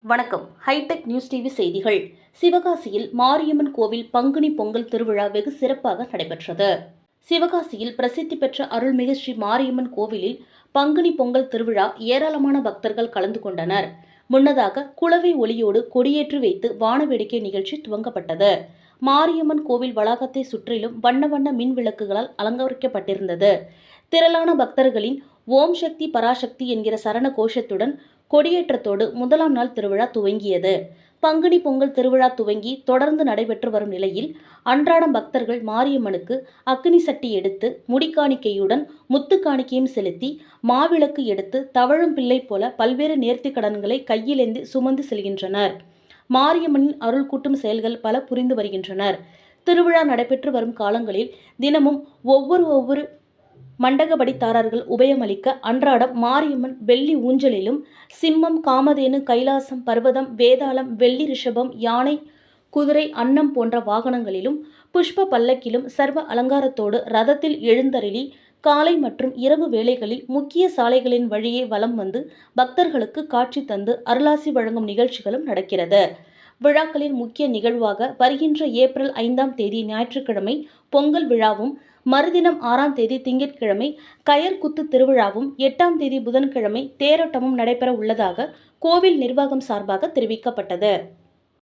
வணக்கம். Hitech news TV செய்திகள். சிவகாசியில் மாரியம்மன் கோவில் பங்குனி பொங்கல் திருவிழா வெகு சிறப்பாக நடைபெற்றது. சிவகாசியில் பிரசித்தி பெற்ற அருள்மிகு ஸ்ரீ மாரியம்மன் கோவிலில் பங்குனி பொங்கல் திருவிழா ஏராளமான பக்தர்கள் கலந்து கொண்டனர். முன்னதாக குலவை ஒலியோடு கொடியேற்றி வைத்து வானவேடிக்கை நிகழ்ச்சி துவங்கப்பட்டது. மாரியம்மன் கோவில் வளாகத்தை சுற்றிலும் வண்ண வண்ண மின் விளக்குகளால் அலங்கரிக்கப்பட்டிருந்தது. திரளான பக்தர்களின் ஓம் சக்தி பராசக்தி என்கிற சரண கோஷத்துடன் கொடியேற்றத்தோடு முதலாம் நாள் திருவிழா துவங்கியது. பங்குனி பொங்கல் திருவிழா துவங்கி தொடர்ந்து நடைபெற்று வரும் நிலையில் அன்றாடம் பக்தர்கள் மாரியம்மனுக்கு அக்னி சட்டி எடுத்து முடிக்காணிக்கையுடன் முத்து காணிக்கையும் செலுத்தி மாவிளக்கு எடுத்து தவழும் பிள்ளை போல பல்வேறு நேர்த்திக் கடன்களை கையிலேந்தி சுமந்து செல்கின்றனர். மாரியம்மனின் அருள் கூட்டும் செயல்கள் பல புரிந்து வருகின்றனர். திருவிழா நடைபெற்று வரும் காலங்களில் தினமும் ஒவ்வொரு மண்டகப்படித்தாரர்கள் உபயமளிக்க அன்றாடம் மாரியம்மன் வெள்ளி ஊஞ்சலிலும் சிம்மம், காமதேனு, கைலாசம், பர்வதம், வேதாளம், வெள்ளி ரிஷபம், யானை, குதிரை, அன்னம் போன்ற வாகனங்களிலும் புஷ்ப பல்லக்கிலும் சர்வ அலங்காரத்தோடு ரதத்தில் எழுந்தருளி காலை மற்றும் இரவு வேளைகளில் முக்கிய சாலைகளின் வழியே வலம் வந்து பக்தர்களுக்கு காட்சி தந்து அருளாசி வழங்கும் நிகழ்ச்சிகளும் நடக்கிறது. விழாக்களின் முக்கிய நிகழ்வாக வருகின்ற ஏப்ரல் 5ஆம் தேதி ஞாயிற்றுக்கிழமை பொங்கல் விழாவும், மறுதினம் 6ஆம் தேதி திங்கட்கிழமை கயர் குத்து திருவிழாவும், 8ஆம் தேதி புதன்கிழமை தேரோட்டமும் நடைபெற உள்ளதாக கோவில் நிர்வாகம் சார்பாக தெரிவிக்கப்பட்டது.